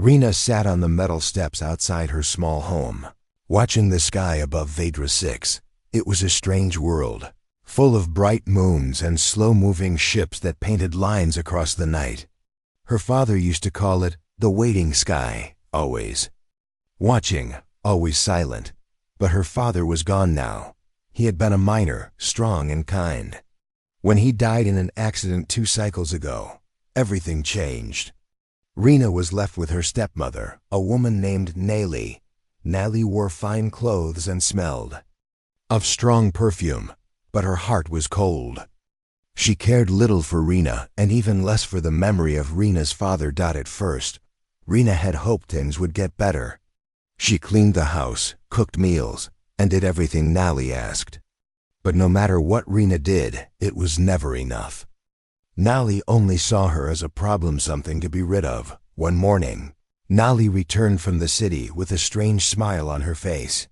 Rena sat on the metal steps outside her small home, watching the sky above Vedra 6. It was a strange world, full of bright moons and slow-moving ships that painted lines across the night. Her father used to call it the waiting sky, always watching, always silent. But her father was gone now. He had been a miner, strong and kind. When he died in an accident 2 cycles ago, everything changed. Rena was left with her stepmother, a woman named Nali. Nali wore fine clothes and smelled of strong perfume, but her heart was cold. She cared little for Rena and even less for the memory of Rena's father. At first, Rena had hoped things would get better. She cleaned the house, cooked meals, and did everything Nali asked. But no matter what Rena did, it was never enough. Nali only saw her as a problem, something to be rid of. One morning, Nali returned from the city with a strange smile on her face.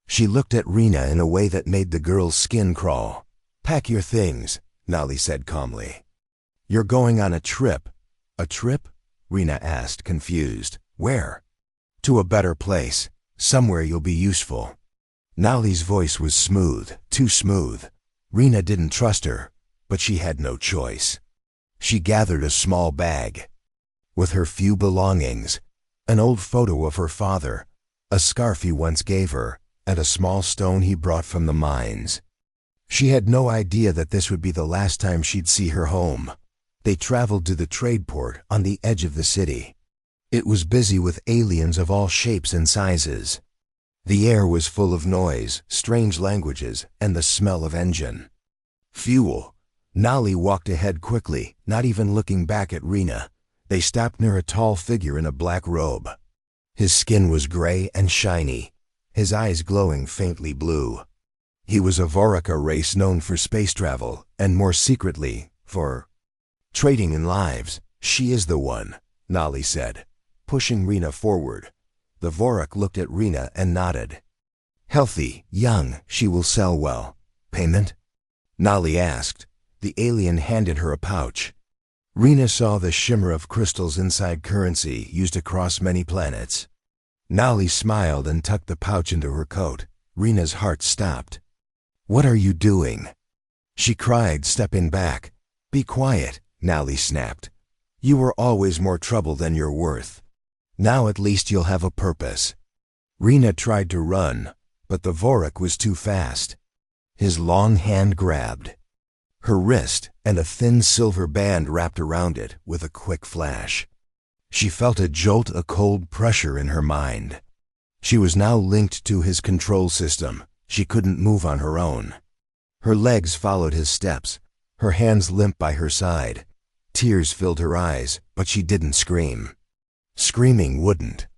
She looked at Rena in a way that made the girl's skin crawl. "Pack your things," Nali said calmly. "You're going on a trip." "A trip?" Rena asked, confused. "Where?" "To a better place. Somewhere you'll be useful." Nali's voice was smooth, too smooth. Rena didn't trust her, but she had no choice. She gathered a small bag with her few belongings, an old photo of her father, a scarf he once gave her, and a small stone he brought from the mines. She had no idea that this would be the last time she'd see her home. They traveled to the trade port on the edge of the city. It was busy with aliens of all shapes and sizes. The air was full of noise, strange languages, and the smell of engine. Fuel. Nali walked ahead quickly, not even looking back at Rena. They stopped near a tall figure in a black robe. His skin was gray and shiny, his eyes glowing faintly blue. He was a Voraka race known for space travel, and more secretly, for trading in lives. "She is the one," Nali said, pushing Rena forward. The Vorak looked at Rena and nodded. "Healthy, young, she will sell well. Payment?" Nali asked. The alien handed her a pouch. Rena saw the shimmer of crystals inside, currency used across many planets. Nali smiled and tucked the pouch into her coat. Rena's heart stopped. "What are you doing?" she cried, stepping back. "Be quiet," Nali snapped. "You were always more trouble than you're worth. Now at least you'll have a purpose." Rena tried to run, but the Vorak was too fast. His long hand grabbed her wrist, and a thin silver band wrapped around it with a quick flash. She felt a jolt, a cold pressure in her mind. She was now linked to his control system. She couldn't move on her own. Her legs followed his steps, her hands limp by her side. Tears filled her eyes, but she didn't scream. Screaming wouldn't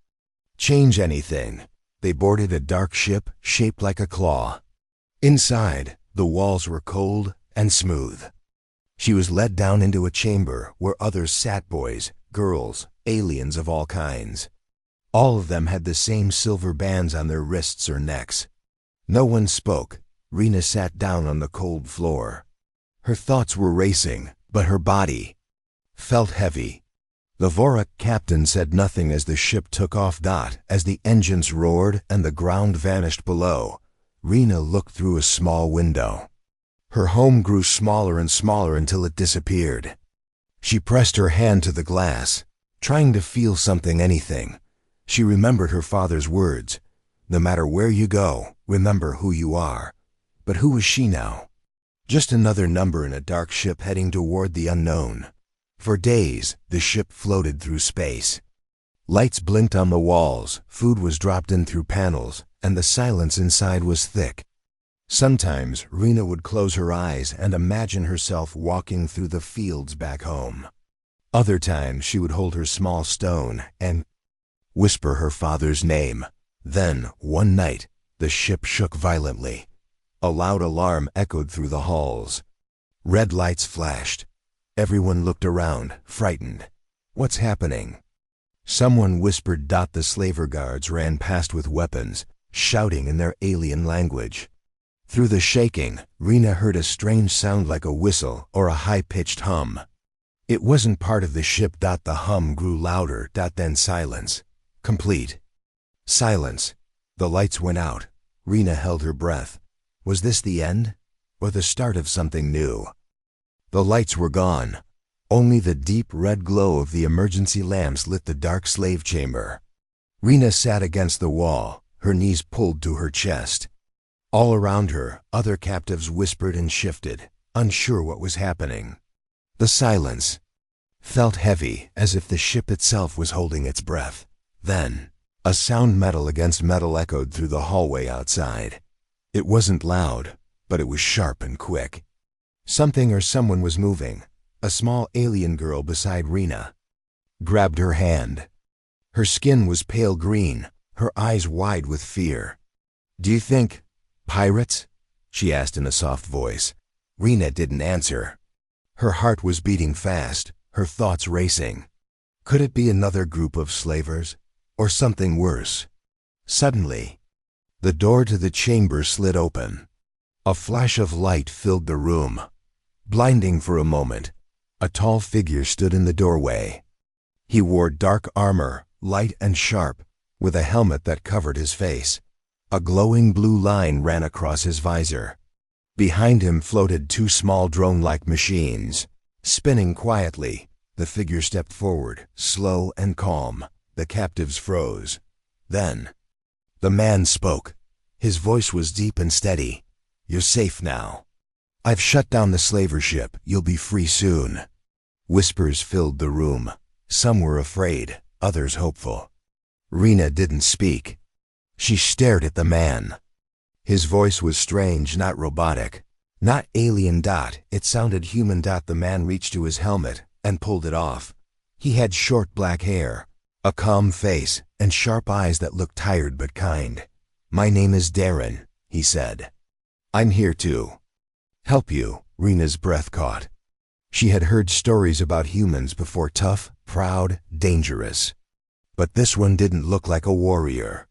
change anything. They boarded a dark ship shaped like a claw. Inside, the walls were cold and smooth. She was led down into a chamber where others sat, boys, girls, aliens of all kinds. All of them had the same silver bands on their wrists or necks. No one spoke. Rena sat down on the cold floor. Her thoughts were racing, but her body felt heavy. The Vorak captain said nothing as the ship took off. As the engines roared and the ground vanished below, Rena looked through a small window. Her home grew smaller and smaller until it disappeared. She pressed her hand to the glass, trying to feel something, anything. She remembered her father's words. "No matter where you go, remember who you are." But who was she now? Just another number in a dark ship heading toward the unknown. For days, the ship floated through space. Lights blinked on the walls, food was dropped in through panels, and the silence inside was thick. Sometimes Rena would close her eyes and imagine herself walking through the fields back home. Other times she would hold her small stone and whisper her father's name. Then, one night, the ship shook violently. A loud alarm echoed through the halls. Red lights flashed. Everyone looked around, frightened. "What's happening?" Someone whispered. The slaver guards ran past with weapons, shouting in their alien language. Through the shaking, Rena heard a strange sound like a whistle or a high-pitched hum. It wasn't part of the ship. The hum grew louder. Then silence. Complete. Silence. The lights went out. Rena held her breath. Was this the end? Or the start of something new? The lights were gone. Only the deep red glow of the emergency lamps lit the dark slave chamber. Rena sat against the wall, her knees pulled to her chest. All around her, other captives whispered and shifted, unsure what was happening. The silence felt heavy, as if the ship itself was holding its breath. Then, a sound metal against metal echoed through the hallway outside. It wasn't loud, but it was sharp and quick. Something or someone was moving. A small alien girl beside Rena grabbed her hand. Her skin was pale green, her eyes wide with fear. "Do you think pirates?" she asked in a soft voice. Rena didn't answer. Her heart was beating fast, her thoughts racing. Could it be another group of slavers? Or something worse? Suddenly, the door to the chamber slid open. A flash of light filled the room. Blinding for a moment, a tall figure stood in the doorway. He wore dark armor, light and sharp, with a helmet that covered his face. A glowing blue line ran across his visor. Behind him floated two small drone-like machines. Spinning quietly, the figure stepped forward, slow and calm. The captives froze. Then, the man spoke. His voice was deep and steady. "You're safe now. I've shut down the slaver ship. You'll be free soon." Whispers filled the room. Some were afraid, others hopeful. Rena didn't speak. She stared at the man. His voice was strange, not robotic. Not alien. It sounded human. The man reached to his helmet and pulled it off. He had short black hair, a calm face, and sharp eyes that looked tired but kind. "My name is Darren," he said. "I'm here to help you." Rena's breath caught. She had heard stories about humans before, tough, proud, dangerous. But this one didn't look like a warrior.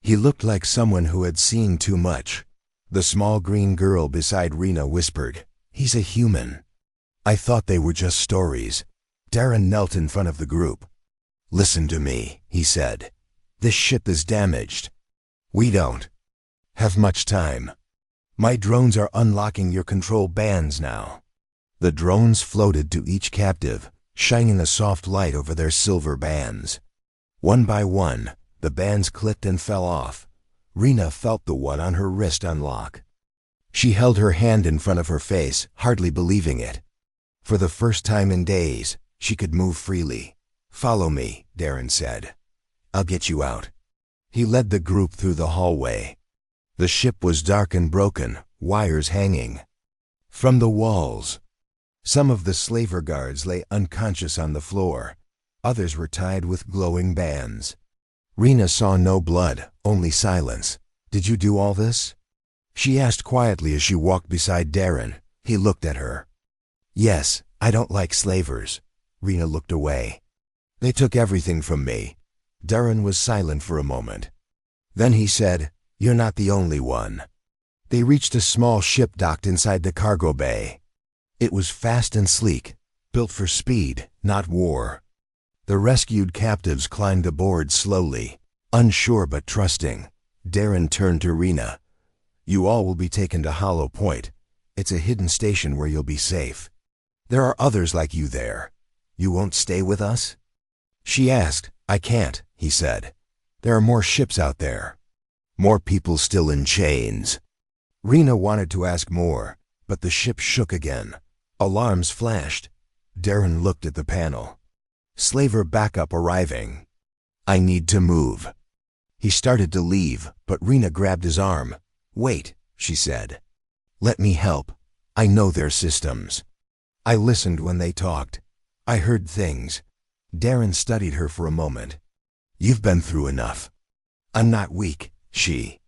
He looked like someone who had seen too much. The small green girl beside Rena whispered, "He's a human." "I thought they were just stories." Darren knelt in front of the group. "Listen to me," he said. "This ship is damaged. We don't have much time. My drones are unlocking your control bands now." The drones floated to each captive, shining a soft light over their silver bands. One by one, the bands clicked and fell off. Rena felt the one on her wrist unlock. She held her hand in front of her face, hardly believing it. For the first time in days, she could move freely. "Follow me," Darren said. "I'll get you out." He led the group through the hallway. The ship was dark and broken, wires hanging from the walls. Some of the slaver guards lay unconscious on the floor. Others were tied with glowing bands. Rena saw no blood, only silence. "Did you do all this?" she asked quietly as she walked beside Darren. He looked at her. "Yes, I don't like slavers." Rena looked away. "They took everything from me." Darren was silent for a moment. Then he said, "You're not the only one." They reached a small ship docked inside the cargo bay. It was fast and sleek, built for speed, not war. The rescued captives climbed aboard slowly, unsure but trusting. Darren turned to Rena. "You all will be taken to Hollow Point. It's a hidden station where you'll be safe. There are others like you there. You won't stay with us?" She asked. "I can't," he said. "There are more ships out there. More people still in chains." Rena wanted to ask more, but the ship shook again. Alarms flashed. Darren looked at the panel. "Slaver backup arriving." "I need to move." He started to leave, but Rena grabbed his arm. "Wait," she said. "Let me help. I know their systems. I listened when they talked. I heard things." Darren studied her for a moment. "You've been through enough." "I'm not weak," she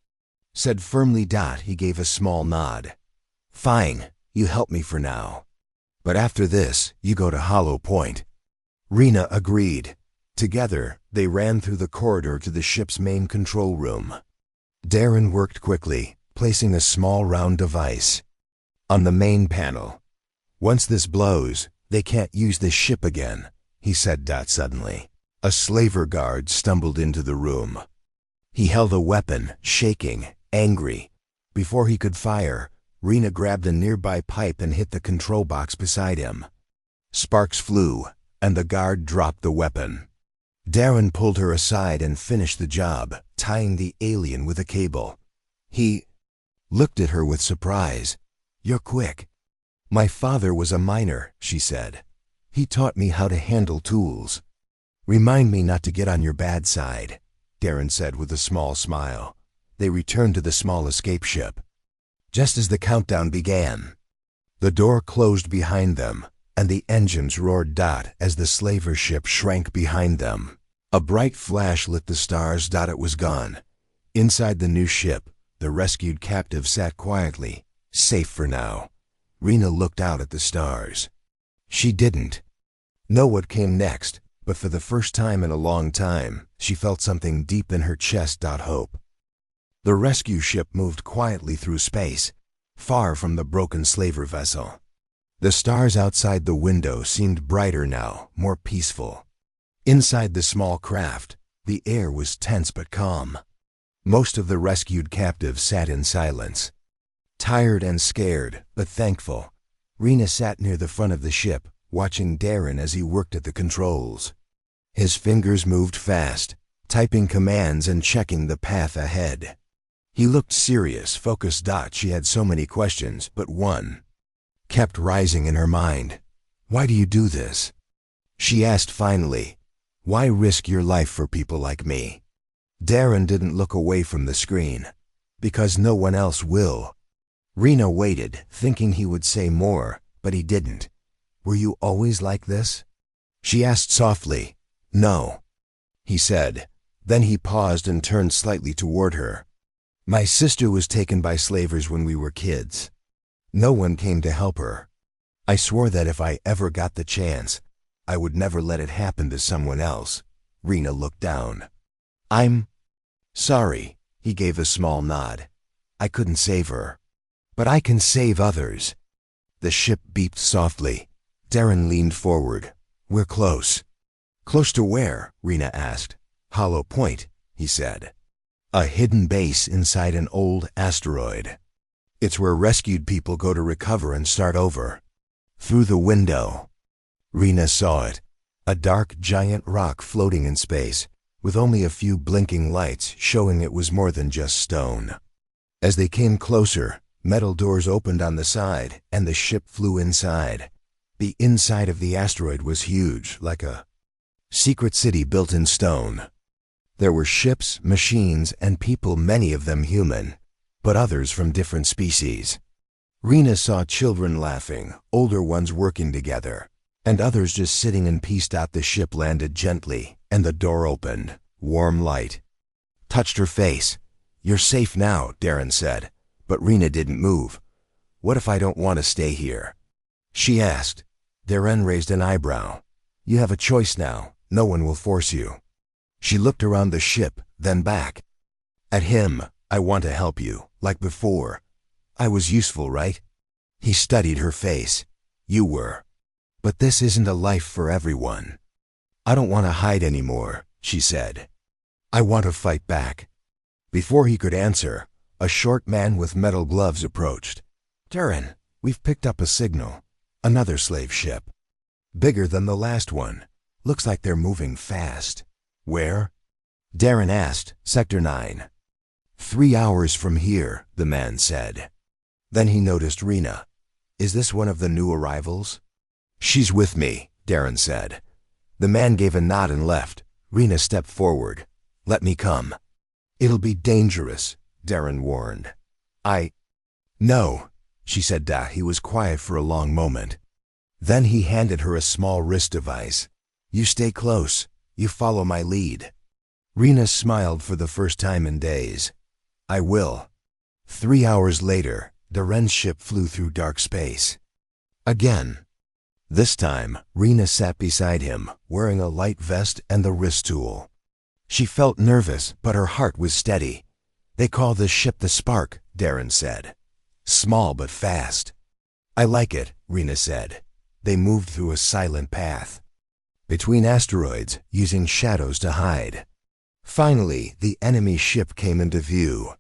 said firmly. He gave a small nod. "Fine, you help me for now. But after this, you go to Hollow Point." Rena agreed. Together, they ran through the corridor to the ship's main control room. Darren worked quickly, placing a small round device on the main panel. "Once this blows, They can't use this ship again, he said suddenly. A slaver guard stumbled into the room. He held a weapon, shaking, angry. Before he could fire, Rena grabbed a nearby pipe and hit the control box beside him. Sparks flew, and the guard dropped the weapon. Darren pulled her aside and finished the job, tying the alien with a cable. He looked at her with surprise. "You're quick." "My father was a miner," she said. "He taught me how to handle tools." "Remind me not to get on your bad side," Darren said with a small smile. They returned to the small escape ship. Just as the countdown began, the door closed behind them, and the engines roared as the slaver ship shrank behind them. A bright flash lit the stars. It was gone. Inside the new ship, the rescued captive sat quietly, safe for now. Rena looked out at the stars. She didn't know what came next, but for the first time in a long time, she felt something deep in her chest. Hope. The rescue ship moved quietly through space, far from the broken slaver vessel. The stars outside the window seemed brighter now, more peaceful. Inside the small craft, the air was tense but calm. Most of the rescued captives sat in silence. Tired and scared, but thankful, Rena sat near the front of the ship, watching Darren as he worked at the controls. His fingers moved fast, typing commands and checking the path ahead. He looked serious, focused. She had so many questions, but one kept rising in her mind. "Why do you do this?" She asked finally. "Why risk your life for people like me?" Darren didn't look away from the screen. "Because no one else will." Rena waited, thinking he would say more, but he didn't. "Were you always like this?" she asked softly. "No," he said. Then he paused and turned slightly toward her. "My sister was taken by slavers when we were kids. No one came to help her. I swore that if I ever got the chance, I would never let it happen to someone else." Rena looked down. "I'm sorry," he gave a small nod. "I couldn't save her. But I can save others." The ship beeped softly. Darren leaned forward. "We're close." "Close to where?" Rena asked. "Hollow Point," he said. "A hidden base inside an old asteroid. It's where rescued people go to recover and start over." Through the window, Rena saw it, a dark giant rock floating in space, with only a few blinking lights showing it was more than just stone. As they came closer, metal doors opened on the side, and the ship flew inside. The inside of the asteroid was huge, like a secret city built in stone. There were ships, machines, and people, many of them human, but others from different species. Rena saw children laughing, older ones working together, and others just sitting in peace. The ship landed gently, and the door opened. Warm light touched her face. "You're safe now," Darren said, but Rena didn't move. "What if I don't want to stay here?" she asked. Darren raised an eyebrow. "You have a choice now. No one will force you." She looked around the ship, then back at him. "I want to help you, like before. I was useful, right?" He studied her face. "You were. But this isn't a life for everyone." "I don't want to hide anymore," she said. "I want to fight back." Before he could answer, a short man with metal gloves approached. "Darren, we've picked up a signal. Another slave ship. Bigger than the last one. Looks like they're moving fast." "Where?" Darren asked. "Sector 9. 3 hours from here," the man said. Then he noticed Rena. "Is this one of the new arrivals?" "She's with me," Darren said. The man gave a nod and left. Rena stepped forward. "Let me come." "It'll be dangerous," Darren warned. "No," she said. He was quiet for a long moment. Then he handed her a small wrist device. "You stay close. You follow my lead." Rena smiled for the first time in days. "I will." 3 hours later, Darren's ship flew through dark space. Again. This time, Rena sat beside him, wearing a light vest and the wrist tool. She felt nervous, but her heart was steady. "They call this ship the Spark," Darren said. "Small but fast." "I like it," Rena said. They moved through a silent path, between asteroids, using shadows to hide. Finally, the enemy ship came into view.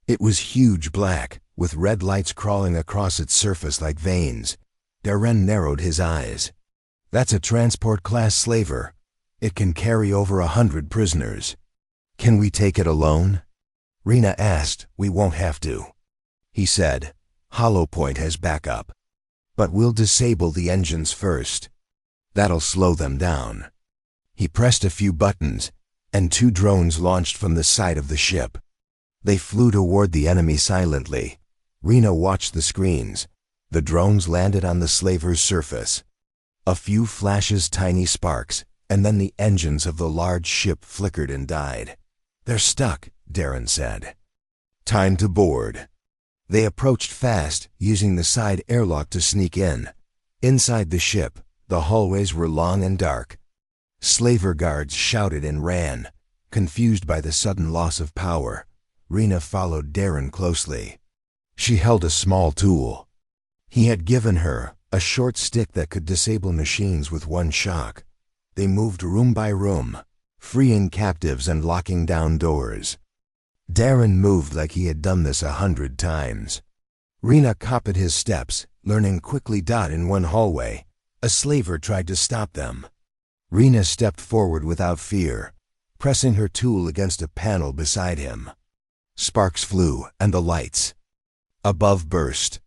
It was huge black, with red lights crawling across its surface like veins. Darren narrowed his eyes. That's a transport-class slaver. It can carry over 100 prisoners. Can we take it alone? Rena asked. We won't have to. He said, Hollow Point has backup. But we'll disable the engines first. That'll slow them down. He pressed a few buttons, and 2 drones launched from the side of the ship. They flew toward the enemy silently. Rena watched the screens. The drones landed on the slaver's surface. A few flashes, tiny sparks, and then the engines of the large ship flickered and died. They're stuck, Darren said. Time to board. They approached fast, using the side airlock to sneak in. Inside the ship, the hallways were long and dark. Slaver guards shouted and ran, confused by the sudden loss of power. Rena followed Darren closely. She held a small tool. He had given her a short stick that could disable machines with one shock. They moved room by room, freeing captives and locking down doors. Darren moved like he had done this 100 times. Rena copied his steps, learning quickly. In one hallway, a slaver tried to stop them. Rena stepped forward without fear, pressing her tool against a panel beside him. Sparks flew, and the lights above burst.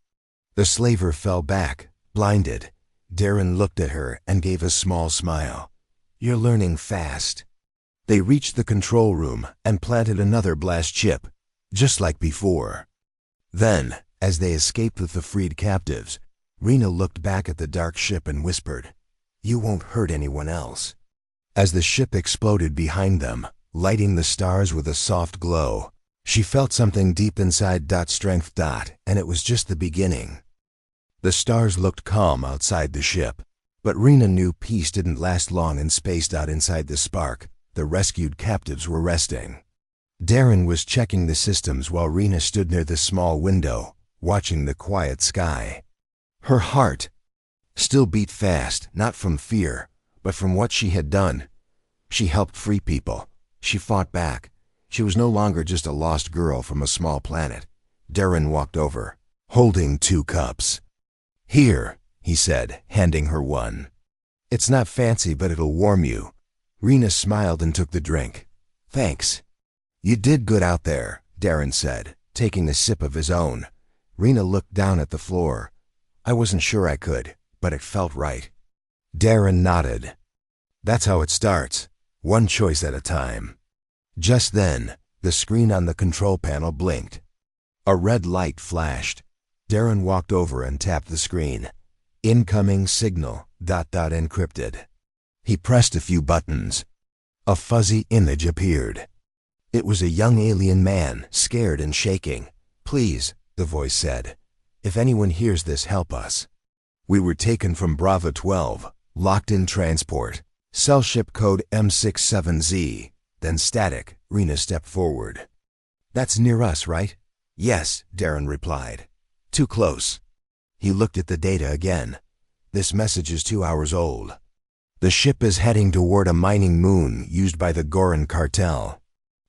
The slaver fell back, blinded. Darren looked at her and gave a small smile. You're learning fast. They reached the control room and planted another blast chip, just like before. Then, as they escaped with the freed captives, Rena looked back at the dark ship and whispered, You won't hurt anyone else. As the ship exploded behind them, lighting the stars with a soft glow, she felt something deep inside. Strength. And it was just the beginning. The stars looked calm outside the ship, but Rena knew peace didn't last long in space. Inside the spark, the rescued captives were resting. Darren was checking the systems while Rena stood near the small window, watching the quiet sky. Her heart still beat fast, not from fear, but from what she had done. She helped free people. She fought back. She was no longer just a lost girl from a small planet. Darren walked over, holding 2 cups. Here, he said, handing her one. It's not fancy, but it'll warm you. Rena smiled and took the drink. Thanks. You did good out there, Darren said, taking a sip of his own. Rena looked down at the floor. I wasn't sure I could, but it felt right. Darren nodded. That's how it starts, one choice at a time. Just then, the screen on the control panel blinked. A red light flashed. Darren walked over and tapped the screen. Incoming signal, ... encrypted. He pressed a few buttons. A fuzzy image appeared. It was a young alien man, scared and shaking. Please, the voice said. If anyone hears this, help us. We were taken from Bravo 12, locked in transport. Cell ship code M67Z. Then static. Rena stepped forward. That's near us, right? Yes, Darren replied. Too close. He looked at the data again. This message is 2 hours old. The ship is heading toward a mining moon used by the Goran cartel.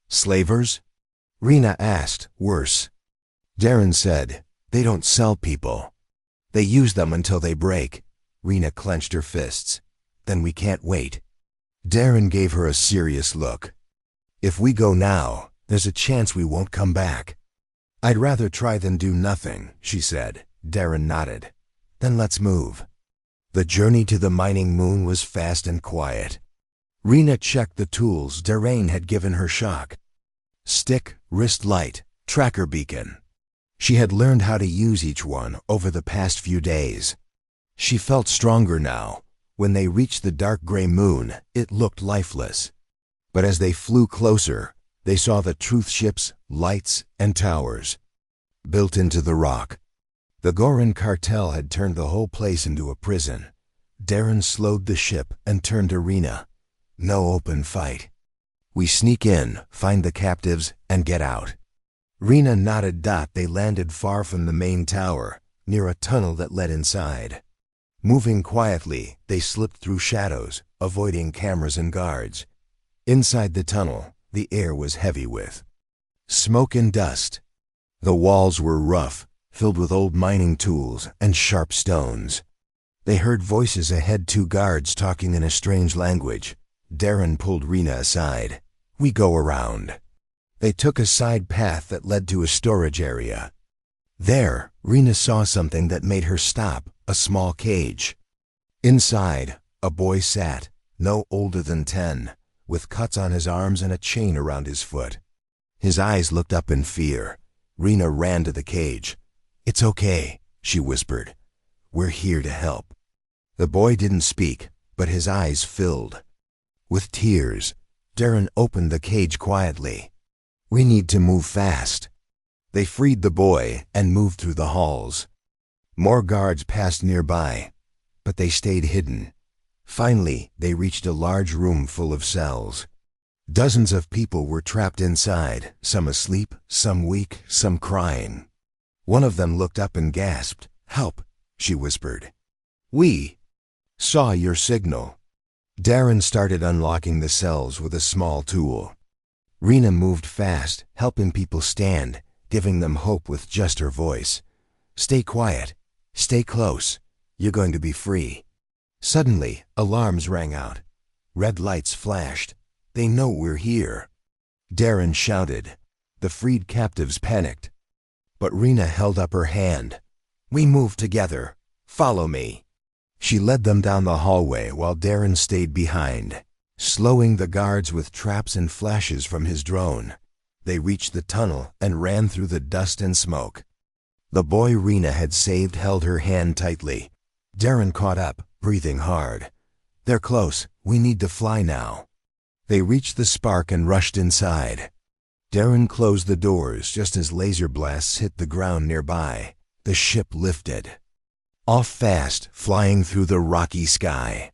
Slavers? Rena asked, worse. Darren said, they don't sell people. They use them until they break. Rena clenched her fists. Then we can't wait. Darren gave her a serious look. If we go now, there's a chance we won't come back. I'd rather try than do nothing, she said. Darren nodded. Then let's move. The journey to the mining moon was fast and quiet. Rena checked the tools Darren had given her shock. Stick, wrist light, tracker beacon. She had learned how to use each one over the past few days. She felt stronger now. When they reached the dark gray moon, it looked lifeless. But as they flew closer, they saw the truth ships, lights, and towers built into the rock. The Goran cartel had turned the whole place into a prison. Darren slowed the ship and turned to Rena. No open fight. We sneak in, find the captives, and get out. Rena nodded. They landed far from the main tower, near a tunnel that led inside. Moving quietly, they slipped through shadows, avoiding cameras and guards. Inside the tunnel, the air was heavy with smoke and dust. The walls were rough, filled with old mining tools and sharp stones. They heard voices ahead, two guards talking in a strange language. Darren pulled Rena aside. "We go around." They took a side path that led to a storage area. There, Rena saw something that made her stop, a small cage. Inside, a boy sat, no older than 10, with cuts on his arms and a chain around his foot. His eyes looked up in fear. Rena ran to the cage. "It's okay," she whispered. "We're here to help." The boy didn't speak, but his eyes filled with tears. Darren opened the cage quietly. "We need to move fast." They freed the boy and moved through the halls. More guards passed nearby, but they stayed hidden. Finally, they reached a large room full of cells. Dozens of people were trapped inside, some asleep, some weak, some crying. One of them looked up and gasped. "Help," she whispered. "We saw your signal." Darren started unlocking the cells with a small tool. Rena moved fast, helping people stand, giving them hope with just her voice. "Stay quiet. Stay close. You're going to be free." Suddenly, alarms rang out. Red lights flashed. "They know we're here." Darren shouted. The freed captives panicked. But Rena held up her hand. "We move together. Follow me." She led them down the hallway while Darren stayed behind, slowing the guards with traps and flashes from his drone. They reached the tunnel and ran through the dust and smoke. The boy Rena had saved held her hand tightly. Darren caught up, breathing hard. "They're close. We need to fly now." They reached the spark and rushed inside. Darren closed the doors just as laser blasts hit the ground nearby. The ship lifted off fast, flying through the rocky sky.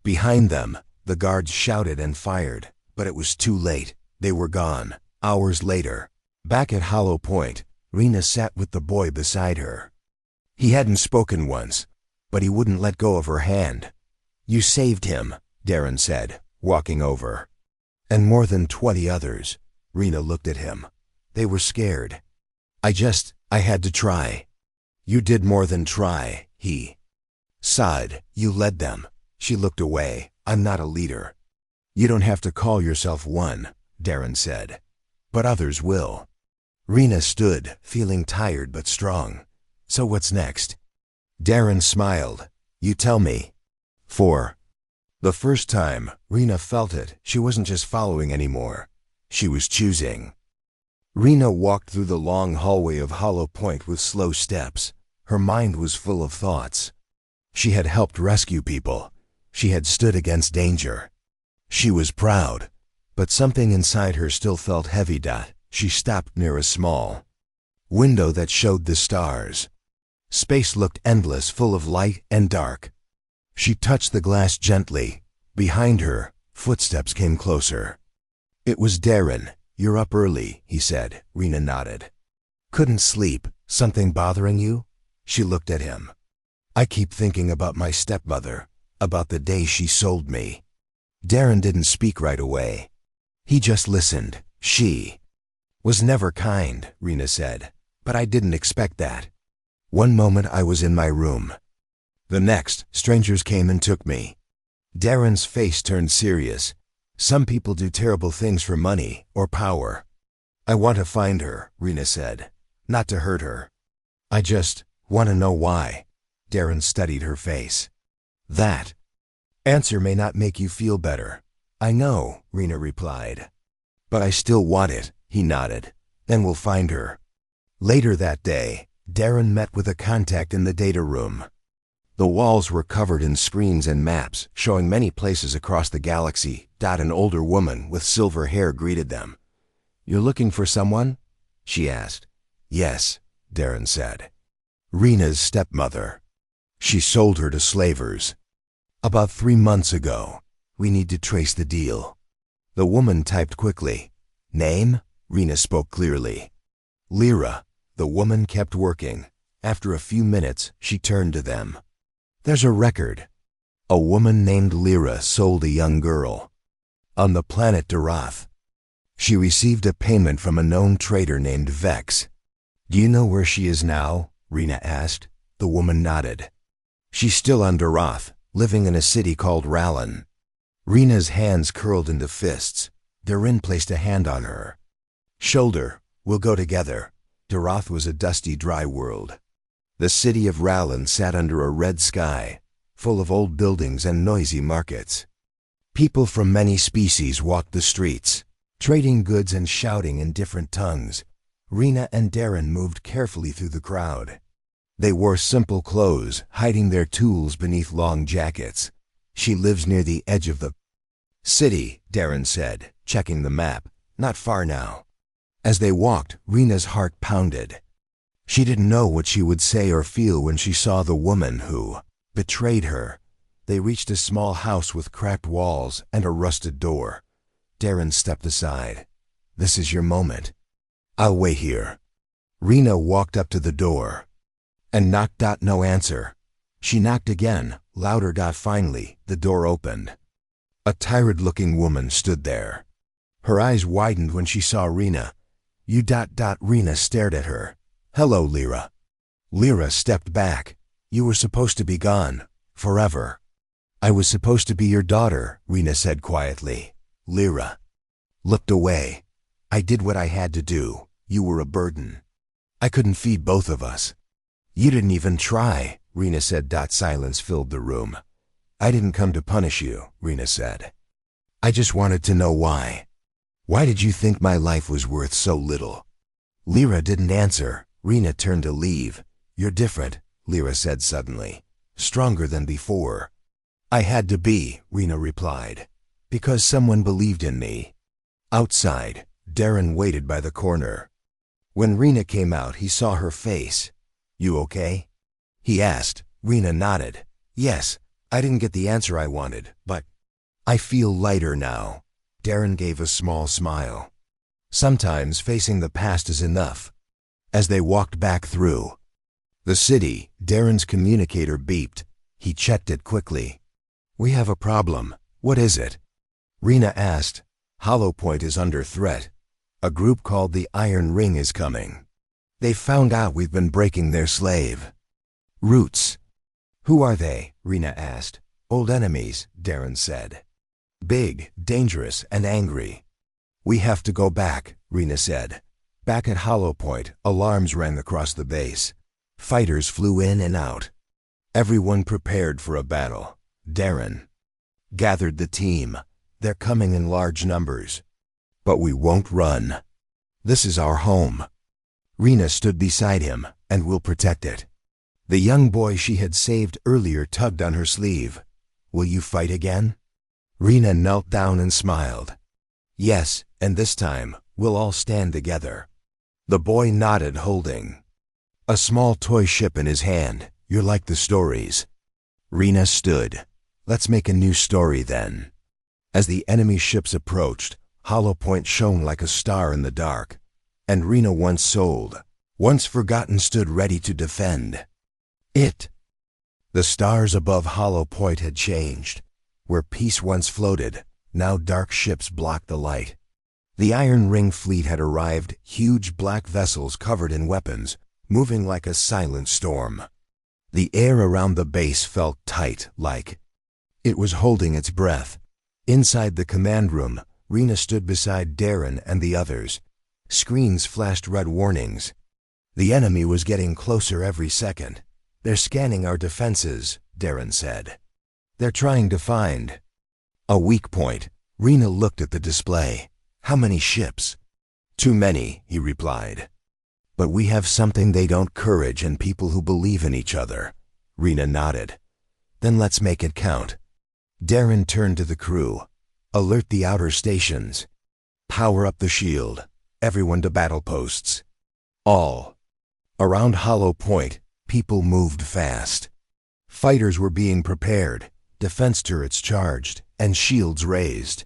Behind them, the guards shouted and fired, but it was too late. They were gone. Hours later, back at Hollow Point, Rena sat with the boy beside her. He hadn't spoken once, but he wouldn't let go of her hand. "You saved him," Darren said, walking over. "And more than 20 others." Rena looked at him. They were scared. I had to try." "You did more than try," he sighed. "You led them." She looked away. "I'm not a leader." "You don't have to call yourself one," Darren said. "But others will." Rena stood, feeling tired but strong. "So what's next?" Darren smiled. "You tell me." For the first time, Rena felt it. She wasn't just following anymore. She was choosing. Rena walked through the long hallway of Hollow Point with slow steps. Her mind was full of thoughts. She had helped rescue people. She had stood against danger. She was proud, but something inside her still felt heavy. She stopped near a small window that showed the stars. Space looked endless, full of light and dark. She touched the glass gently. Behind her, footsteps came closer. It was Darren. "You're up early," he said. Rena nodded. "Couldn't sleep. Something bothering you?" She looked at him. "I keep thinking about my stepmother, about the day she sold me." Darren didn't speak right away. He just listened. "She was never kind," Rena said, "but I didn't expect that. One moment I was in my room. The next, strangers came and took me." Darren's face turned serious. "Some people do terrible things for money or power." "I want to find her," Rena said, "not to hurt her. I just want to know why." Darren studied her face. "That answer may not make you feel better." "I know," Rena replied. "But I still want it," he nodded. "Then we'll find her." Later that day, Darren met with a contact in the data room. The walls were covered in screens and maps, showing many places across the galaxy. An older woman with silver hair greeted them. "You're looking for someone?" she asked. "Yes," Darren said. "Rena's stepmother. She sold her to slavers about 3 months ago. We need to trace the deal." The woman typed quickly. "Name?" Rena spoke clearly. "Lyra." The woman kept working. After a few minutes, she turned to them. There's a record. A woman named Lyra sold a young girl. On the planet Darath. She received a payment from a known trader named Vex. Do you know where she is now? Rena asked. The woman nodded. She's still on Darath, living in a city called Rallon. Rena's hands curled into fists. Darin placed a hand on her shoulder. We'll go together. Darath was a dusty, dry world. The city of Rallon sat under a red sky, full of old buildings and noisy markets. People from many species walked the streets, trading goods and shouting in different tongues. Rena and Darin moved carefully through the crowd. They wore simple clothes, hiding their tools beneath long jackets. She lives near the edge of the city, Darin said, checking the map. Not far now. As they walked, Rena's heart pounded. She didn't know what she would say or feel when she saw the woman who betrayed her. They reached a small house with cracked walls and a rusted door. Darin stepped aside. This is your moment. I'll wait here. Rena walked up to the door and knocked. No answer. She knocked again, louder. Finally, the door opened. A tired-looking woman stood there. Her eyes widened when she saw Rena. You. Rena stared at her. Hello, Lyra. Lyra stepped back. You were supposed to be gone. Forever. I was supposed to be your daughter, Rena said quietly. Lyra looked away. I did what I had to do. You were a burden. I couldn't feed both of us. You didn't even try, Rena said. Silence filled the room. I didn't come to punish you, Rena said. I just wanted to know why. Why did you think my life was worth so little? Lyra didn't answer. Rena turned to leave. You're different, Lyra said suddenly. Stronger than before. I had to be, Rena replied. Because someone believed in me. Outside, Darin waited by the corner. When Rena came out, he saw her face. You okay? He asked. Rena nodded. Yes, I didn't get the answer I wanted, but I feel lighter now. Darin gave a small smile. Sometimes facing the past is enough. As they walked back through the city, Darin's communicator beeped. He checked it quickly. We have a problem. What is it? Rena asked. Hollow Point is under threat. A group called the Iron Ring is coming. They found out we've been breaking their slave routes. Who are they? Rena asked. Old enemies, Darin said. Big, dangerous, and angry. We have to go back, Rena said. Back at Hollow Point, alarms rang across the base. Fighters flew in and out. Everyone prepared for a battle. Darin gathered the team. They're coming in large numbers. But we won't run. This is our home. Rena stood beside him, and we'll protect it. The young boy she had saved earlier tugged on her sleeve. Will you fight again? Rena knelt down and smiled. Yes, and this time, we'll all stand together. The boy nodded, holding a small toy ship in his hand. You're like the stories. Rena stood. Let's make a new story then. As the enemy ships approached, Hollow Point shone like a star in the dark. And Rena, once sold, once forgotten, stood ready to defend it. The stars above Hollow Point had changed. Where peace once floated, now dark ships blocked the light. The Iron Ring fleet had arrived, huge black vessels covered in weapons, moving like a silent storm. The air around the base felt tight, like it was holding its breath. Inside the command room, Rena stood beside Darin and the others. Screens flashed red warnings. The enemy was getting closer every second. They're scanning our defenses, Darin said. They're trying to find a weak point. Rena looked at the display. How many ships? Too many, he replied. But we have something they don't: courage and people who believe in each other. Rena nodded. Then let's make it count. Darin turned to the crew. Alert the outer stations. Power up the shield. Everyone to battle posts. All. Around Hollow Point, people moved fast. Fighters were being prepared, defense turrets charged, and shields raised.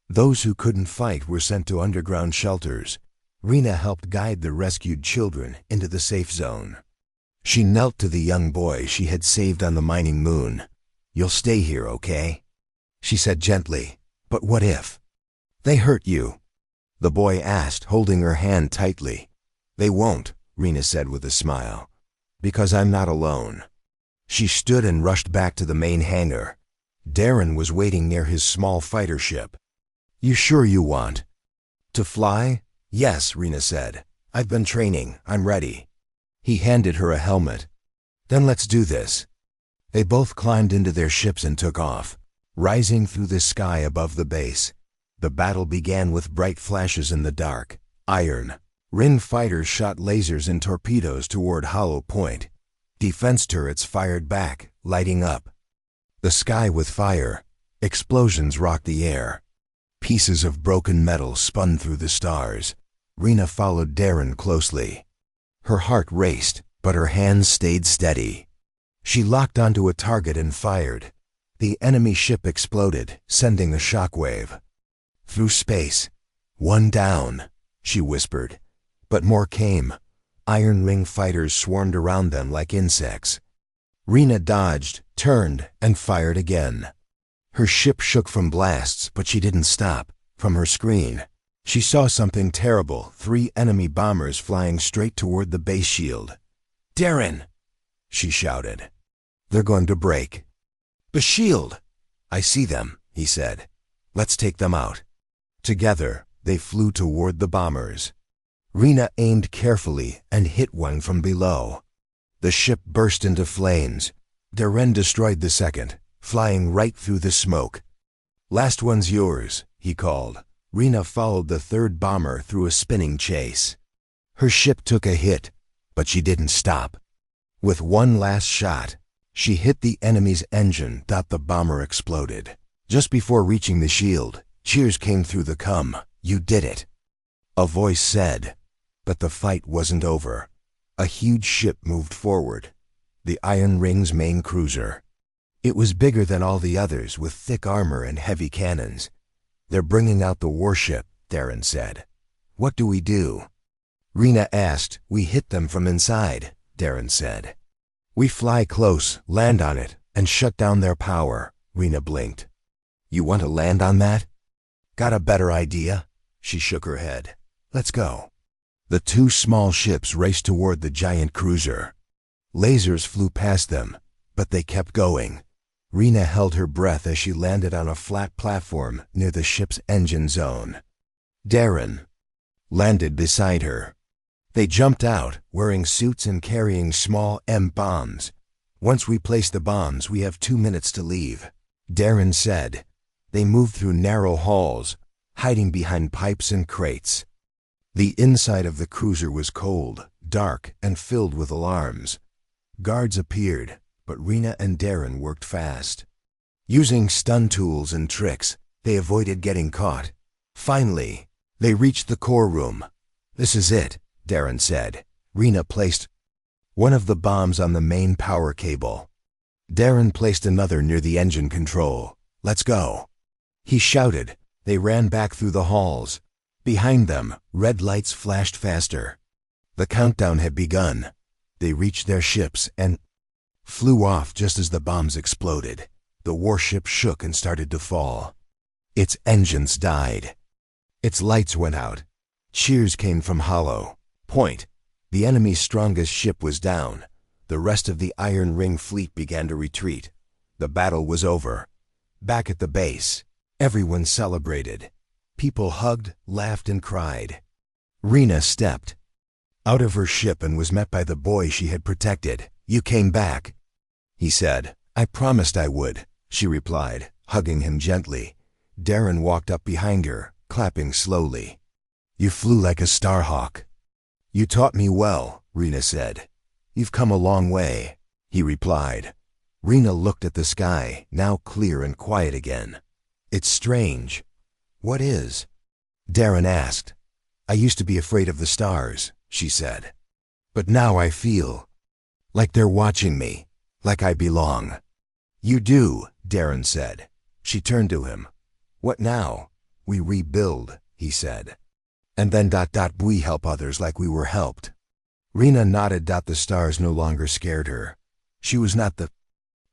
Those who couldn't fight were sent to underground shelters. Rena helped guide the rescued children into the safe zone. She knelt to the young boy she had saved on the mining moon. "You'll stay here, okay?" she said gently. "But what if they hurt you?" the boy asked, holding her hand tightly. "They won't," Rena said with a smile, "because I'm not alone." She stood and rushed back to the main hangar. Darren was waiting near his small fighter ship. "You sure you want to fly?" "Yes," Rena said. "I've been training. I'm ready." He handed her a helmet. "Then let's do this." They both climbed into their ships and took off, rising through the sky above the base. The battle began with bright flashes in the dark. Iron Ring fighters shot lasers and torpedoes toward Hollow Point. Defense turrets fired back, lighting up the sky with fire. Explosions rocked the air. Pieces of broken metal spun through the stars. Rena followed Darren closely. Her heart raced, but her hands stayed steady. She locked onto a target and fired. The enemy ship exploded, sending a shockwave through space. "One down," she whispered. But more came. Iron Ring fighters swarmed around them like insects. Rena dodged, turned, and fired again. Her ship shook from blasts, but she didn't stop. From her screen, she saw something terrible, 3 enemy bombers flying straight toward the base shield. "Darren!" she shouted. "They're going to break the shield." "I see them," he said. "Let's take them out." Together, they flew toward the bombers. Rena aimed carefully and hit one from below. The ship burst into flames. Darren destroyed the second, flying right through the smoke. "Last one's yours," he called. Rena followed the third bomber through a spinning chase. Her ship took a hit, but she didn't stop. With one last shot, she hit the enemy's engine. The bomber exploded. Just before reaching the shield, cheers came through the cum. "You did it," a voice said. But the fight wasn't over. A huge ship moved forward, the Iron Ring's main cruiser. It was bigger than all the others, with thick armor and heavy cannons. "They're bringing out the warship," Darren said. "What do we do?" Rena asked. "We hit them from inside," Darren said. "We fly close, land on it, and shut down their power." Rena blinked. "You want to land on that?" "Got a better idea?" She shook her head. "Let's go." The 2 small ships raced toward the giant cruiser. Lasers flew past them, but they kept going. Rena held her breath as she landed on a flat platform near the ship's engine zone. Darren landed beside her. They jumped out, wearing suits and carrying small M-bombs. "Once we place the bombs, we have 2 minutes to leave," Darren said. They moved through narrow halls, hiding behind pipes and crates. The inside of the cruiser was cold, dark, and filled with alarms. Guards appeared, but Rena and Darren worked fast. Using stun tools and tricks, they avoided getting caught. Finally, they reached the core room. "This is it," Darren said. Rena placed one of the bombs on the main power cable. Darren placed another near the engine control. "Let's go," he shouted. They ran back through the halls. Behind them, red lights flashed faster. The countdown had begun. They reached their ships and flew off just as the bombs exploded. The warship shook and started to fall. Its engines died. Its lights went out. Cheers came from Hollow Point. The enemy's strongest ship was down. The rest of the Iron Ring fleet began to retreat. The battle was over. Back at the base, everyone celebrated. People hugged, laughed, and cried. Rena stepped out of her ship and was met by the boy she had protected. "You came back," he said. "I promised I would," she replied, hugging him gently. Darren walked up behind her, clapping slowly. "You flew like a starhawk." "You taught me well," Rena said. "You've come a long way," he replied. Rena looked at the sky, now clear and quiet again. "It's strange." "What is?" Darren asked. "I used to be afraid of the stars," she said. "But now I feel like they're watching me, like I belong." "You do," Darren said. She turned to him. "What now?" "We rebuild," he said. "And then we help others like we were helped." Rena nodded. The stars no longer scared her. She was not the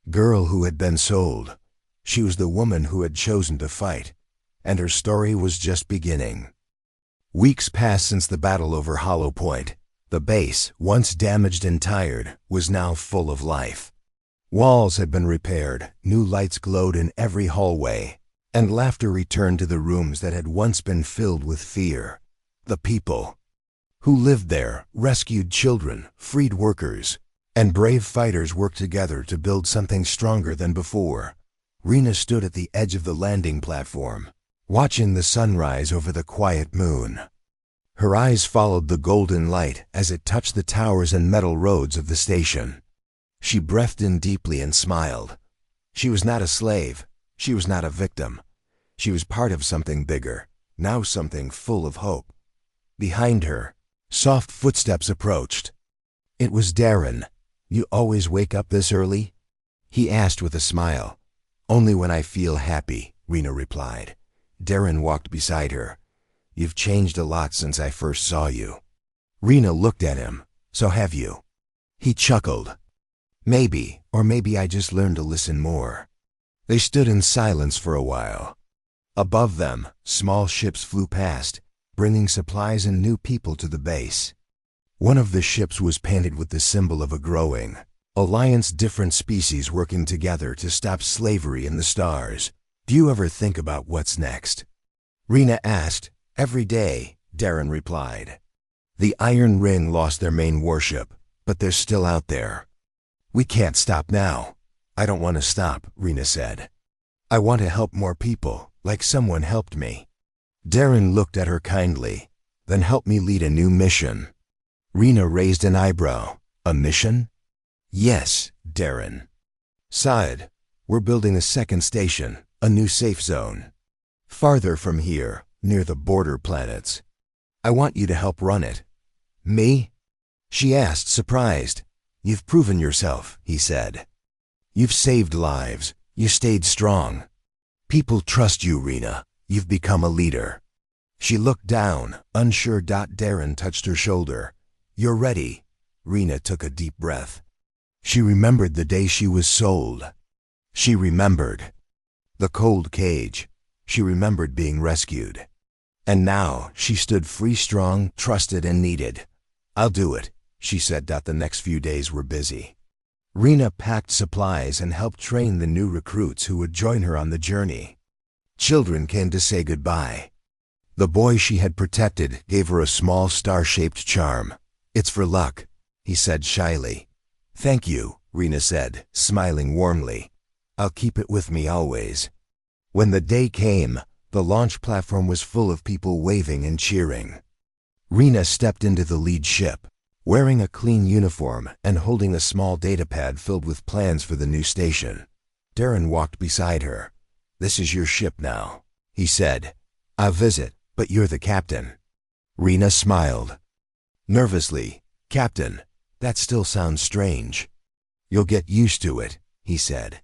girl who had been sold. She was the woman who had chosen to fight, and her story was just beginning. Weeks passed since the battle over Hollow Point. The base, once damaged and tired, was now full of life. Walls had been repaired, new lights glowed in every hallway, and laughter returned to the rooms that had once been filled with fear. The people who lived there rescued children, freed workers, and brave fighters worked together to build something stronger than before. Rena stood at the edge of the landing platform, watching the sunrise over the quiet moon. Her eyes followed the golden light as it touched the towers and metal roads of the station. She breathed in deeply and smiled. She was not a slave. She was not a victim. She was part of something bigger, now something full of hope. Behind her, soft footsteps approached. It was Darren. "You always wake up this early?" he asked with a smile. "Only when I feel happy," Rena replied. Darren walked beside her. "You've changed a lot since I first saw you." Rena looked at him. "So have you." He chuckled. "Maybe, or maybe I just learned to listen more." They stood in silence for a while. Above them, small ships flew past, bringing supplies and new people to the base. One of the ships was painted with the symbol of a growing alliance, different species working together to stop slavery in the stars. "Do you ever think about what's next?" Rena asked. "Every day," Darren replied. "The Iron Ring lost their main warship, but they're still out there." "We can't stop now." "I don't want to stop," Rena said. "I want to help more people, like someone helped me." Darren looked at her kindly. "Then help me lead a new mission." Rena raised an eyebrow. "A mission?" "Yes, Darren. Saad, we're building a second station, a new safe zone. Farther from here, near the border planets. I want you to help run it." "Me?" she asked, surprised. "You've proven yourself," he said. "You've saved lives. You stayed strong. People trust you, Rena. You've become a leader." She looked down, unsure. Darren touched her shoulder. "You're ready." Rena took a deep breath. She remembered the day she was sold. She remembered the cold cage. She remembered being rescued. And now she stood free, strong, trusted, and needed. "I'll do it," she said. The next few days were busy. Rena packed supplies and helped train the new recruits who would join her on the journey. Children came to say goodbye. The boy she had protected gave her a small star-shaped charm. "It's for luck," he said shyly. "Thank you," Rena said, smiling warmly. "I'll keep it with me always." When the day came, the launch platform was full of people waving and cheering. Rena stepped into the lead ship, wearing a clean uniform and holding a small datapad filled with plans for the new station. Darren walked beside her. "This is your ship now," he said. "I'll visit, but you're the captain." Rena smiled. Nervously, "Captain, that still sounds strange." "You'll get used to it," he said.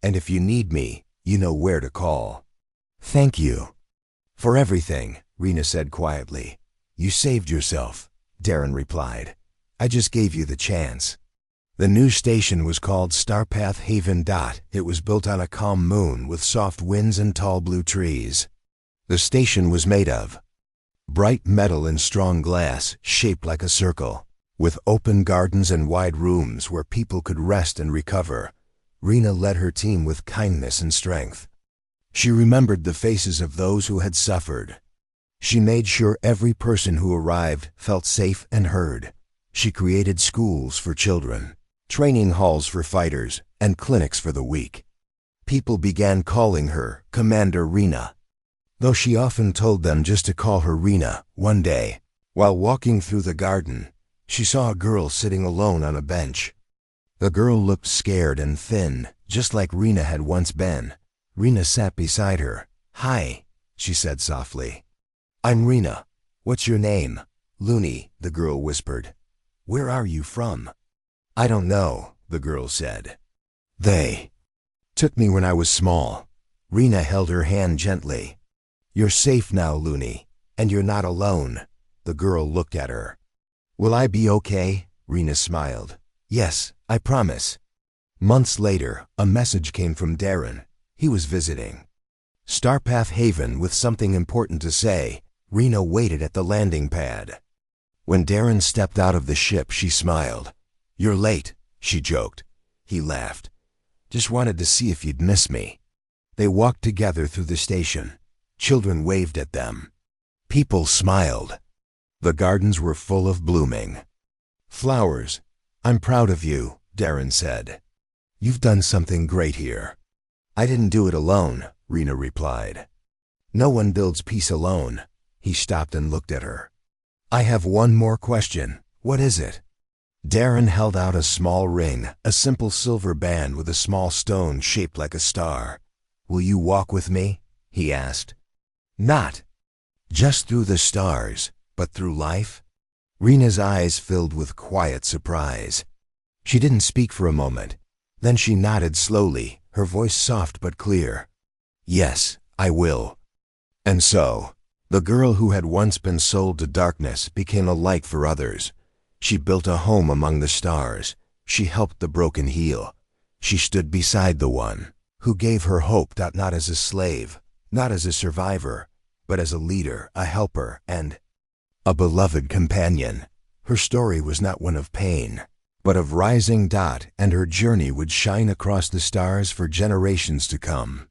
"And if you need me, you know where to call." "Thank you." "For everything," Rena said quietly. "You saved yourself," Darren replied. "I just gave you the chance." The new station was called Starpath Haven. It was built on a calm moon with soft winds and tall blue trees. The station was made of bright metal and strong glass, shaped like a circle, with open gardens and wide rooms where people could rest and recover. Rena led her team with kindness and strength. She remembered the faces of those who had suffered. She made sure every person who arrived felt safe and heard. She created schools for children, training halls for fighters, and clinics for the weak. People began calling her Commander Rena, though she often told them just to call her Rena. One day, while walking through the garden, she saw a girl sitting alone on a bench. The girl looked scared and thin, just like Rena had once been. Rena sat beside her. "Hi," she said softly. "I'm Rena. What's your name?" "Looney," the girl whispered. "Where are you from?" "I don't know," the girl said. "They took me when I was small." Rena held her hand gently. "You're safe now, Looney, and you're not alone." The girl looked at her. Will I be okay? Rena smiled. Yes, I promise. Months later, a message came from Darren. He was visiting Starpath Haven with something important to say. Rena waited at the landing pad. When Darren stepped out of the ship, she smiled. You're late, she joked. He laughed. Just wanted to see if you'd miss me. They walked together through the station. Children waved at them. People smiled. The gardens were full of blooming flowers. I'm proud of you, Darren said. You've done something great here. I didn't do it alone, Rena replied. No one builds peace alone. He stopped and looked at her. I have one more question. What is it? Darren held out a small ring, a simple silver band with a small stone shaped like a star. Will you walk with me? He asked. Not just through the stars, but through life? Rena's eyes filled with quiet surprise. She didn't speak for a moment. Then she nodded slowly, her voice soft but clear. Yes, I will. And so, the girl who had once been sold to darkness became a light for others. She built a home among the stars. She helped the broken heal. She stood beside the one who gave her hope, not as a slave, not as a survivor, but as a leader, a helper, and a beloved companion. Her story was not one of pain, but of rising, and her journey would shine across the stars for generations to come.